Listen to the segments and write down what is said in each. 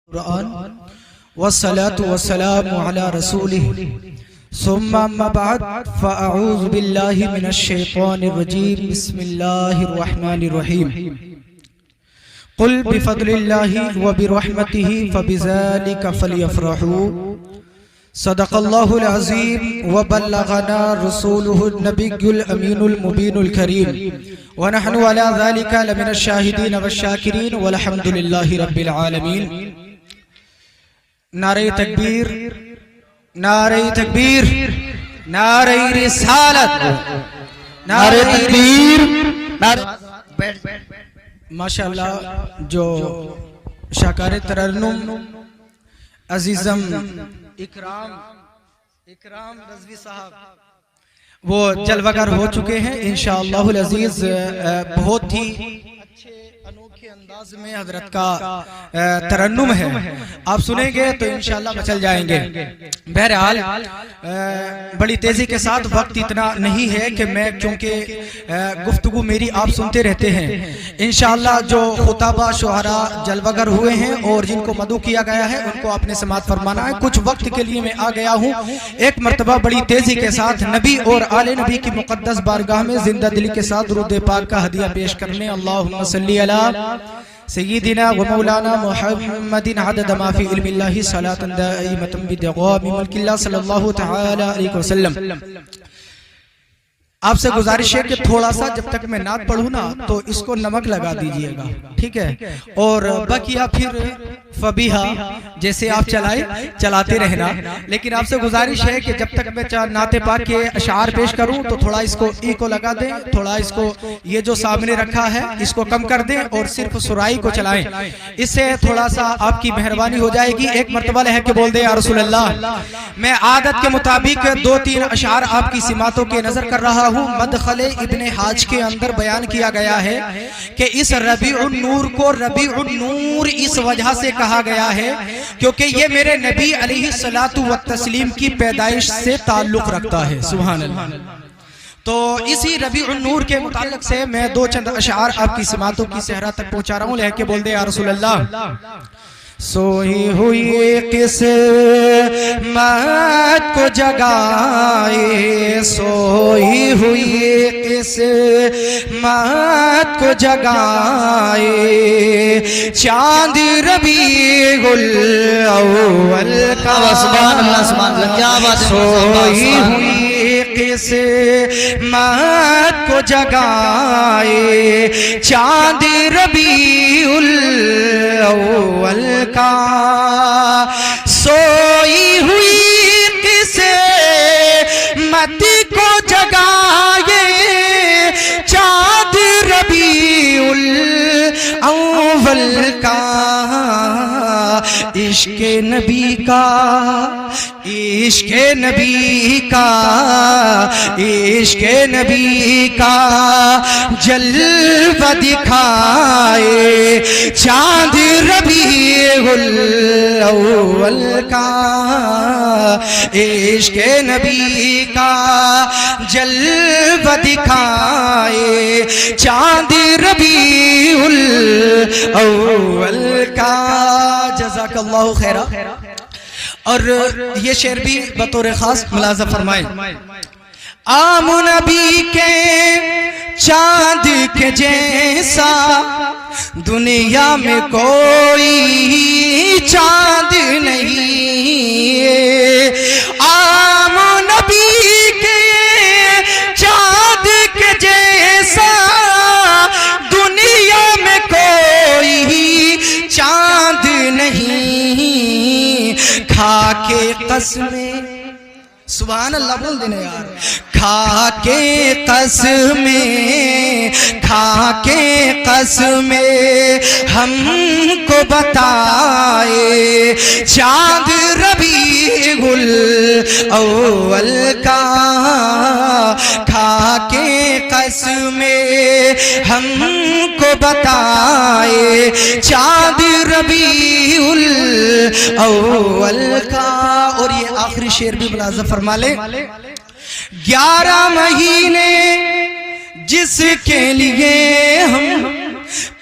القرآن والصلاة والسلام على رسوله ثم أما بعد فأعوذ بالله من الشيطان الرجيم بسم الله الرحمن الرحيم قل بفضل الله وبرحمته فبذلك فليفرحوا صدق الله العظيم وبلغنا رسوله النبي الأمين المبين الكريم ونحن على ذلك لمن الشاهدين والشاكرين والحمد لله رب العالمين نعرہ تکبیر نعرہ تکبیر نعرہ رسالت نعرہ تکبیر ماشاءاللہ جو شاکار ترنم عزیزم اکرام رضوی صاحب وہ جلوگر ہو چکے ہیں انشاءاللہ العزیز بہت ہی اچھے انوکھے انداز میں حضرت کا ترنم ہے آپ سنیں گے تو انشاءاللہ مچل جائیں گے بہرحال بڑی تیزی کے ساتھ وقت اتنا نہیں ہے کہ میں چونکہ گفتگو میری آپ سنتے رہتے ہیں انشاءاللہ جو خطابہ شعراء جلوگر ہوئے ہیں اور جن کو مدعو کیا گیا ہے ان کو اپنے سماعت فرمانا ہے کچھ وقت کے لیے میں آ گیا ہوں ایک مرتبہ بڑی تیزی کے ساتھ نبی اور آل نبی کی مقدس بارگاہ میں زندہ دلی کے ساتھ درود پاک کا ہدیہ پیش کرنے اللہم صلی علی سیدنا و مولانا محمد عدد ما فی علم اللہ صلاة دائمة بدوام ملک اللہ صلی اللہ تعالی علیہ وسلم آپ سے گزارش ہے کہ تھوڑا سا جب تک میں نعت پڑھوں نا تو اس کو نمک لگا دیجئے گا ٹھیک ہے اور بقیہ پھر فبیہا جیسے آپ چلاتے رہنا لیکن آپ سے گزارش ہے کہ جب تک میں نعت پاک کے اشعار پیش کروں تو تھوڑا اس کو ای کو لگا دیں تھوڑا اس کو یہ جو سامنے رکھا ہے اس کو کم کر دیں اور صرف سرائی کو چلائیں اس سے تھوڑا سا آپ کی مہربانی ہو جائے گی ایک مرتبہ لہر کے بول دیں یا رسول اللہ میں عادت کے مطابق 2-3 اشعار آپ کی سماعتوں کے نظر کر رہا ہوں مدخل ابن حاج کے اندر بیان کیا گیا ہے کہ اس ربیع النور کو ربیع النور اس وجہ سے کہا گیا ہے کیونکہ یہ میرے نبی علیہ الصلوۃ والتسلیم کی پیدائش سے تعلق رکھتا ہے سبحان اللہ تو اسی ربیع النور کے متعلق سے میں 2 چند اشعار آپ کی سماعتوں کی صحرا تک پہنچا رہا ہوں لے کے بول دے یا رسول اللہ سوئی ہوئی قسمت کو جگائے سوئی ہوئی قسمت کو جگائے چاند ربیع الاول کا سبحان اللہ کیا بات ہے سوئی ہوئی قسمت کو جگائے چاند ربیع الاول کا سوئی ہوئی قسمت کو جگائے چاند ربیع الاول کا عشق نبی کا عشق نبی کا عشق نبی کا جلوہ دکھائے چاند ربیع الاول کا عشق نبی کا جلوہ دکھائے چاند ربیع الاول کا جزاک اللہ خیرہ اور یہ شعر بھی بطور خاص ملاحظہ فرمائیں عام نبی کے چاند کے جیسا دنیا میں کوئی چاند نہیں عام نبی کے چاند کے جیسا دنیا میں کوئی چاند نہیں کھا کے قسمیں سبحان اللہ بول دینے یار کھا کے قسمیں کھا کے قسمیں ہم کو بتائے چاند ربیع الاول کا کھا کے قسمیں ہم کو بتائے چاند ربیع الاول کا اور یہ آخری شعر بھی ملاحظہ فرما لیں 11 مہینے جس کے لیے ہم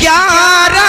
11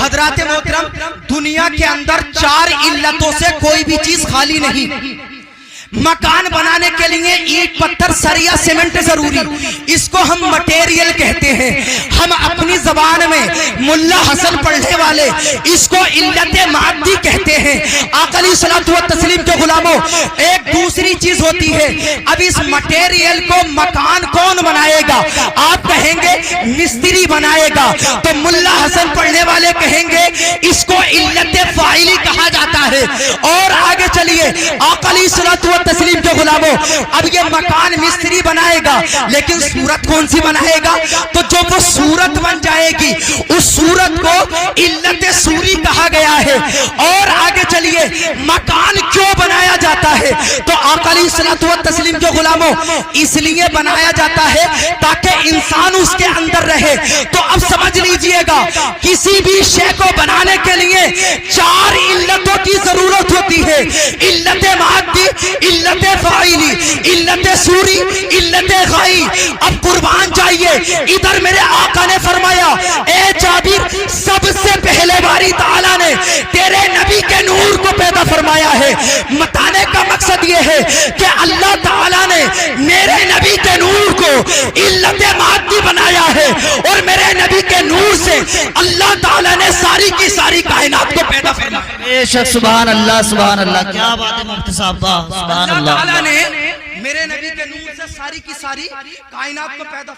حضرات محترم, دنیا کے اندر 4 علتوں سے کوئی بھی چیز خالی نہیں. مکان بنانے کے لیے اینٹ پتھر سریا سیمنٹ ضروری, اس کو ہم مٹیریل کہتے ہیں. ہم اپنی زبان میں ملا حسن پڑھنے والے اس کو علت مادی کہتے ہیں. آقا علیہ الصلوۃ والتسلیم کے غلاموں, ایک دوسری چیز ہوتی ہے. اب اس مٹیریل کو مکان کون بنائے گا؟ آپ کہیں گے مستری بنائے گا, تو ملا حسن پڑھنے والے کہیں گے اس کو علت فاعلی کہا جاتا ہے. اور آگے چلیے, آقا علیہ الصلوۃ تسلیم کے غلاموں, اب یہ مکان مستری بنائے گا, لیکن صورت کون سی بنائے گا؟ تو جو وہ صورت بن جائے گی اس صورت کو علت صوری کہا گیا ہے. اور آگے چلیے, مکان کیوں بنایا جاتا ہے؟ تو آقا علیہ الصلوۃ والتسلیم کے غلاموں, اس لیے بنایا جاتا ہے تاکہ انسان اس کے اندر رہے. تو اب سمجھ لیجئے گا, کسی بھی شے کو بنانے کے لیے 4 علتوں کی ضرورت ہوتی ہے. علت مادی, علت فاعلی, علت صوری, علت غائی. اب قربان جائیے, ادھر میرے آقا نے فرمایا, اے جابر, سب سے پہلے باری تعالیٰ نے تیرے نبی کے نور کو پیدا فرمایا ہے. بتانے کا مقصد یہ ہے کہ اللہ تعالیٰ نے میرے نبی کے نور کو علت مادی بنایا ہے, اور میرے نبی کے نور سے اللہ تعالیٰ نے ساری کی ساری کائنات کو پیدا فرمایا. بے شک, سبحان اللہ, سبحان اللہ, کیا بات ہے مفتی صاحب, سبحان اللہ اللہ. تعالیٰ نے میرے نبی کے نور سے ساری کی ساری کائنات کو پیدا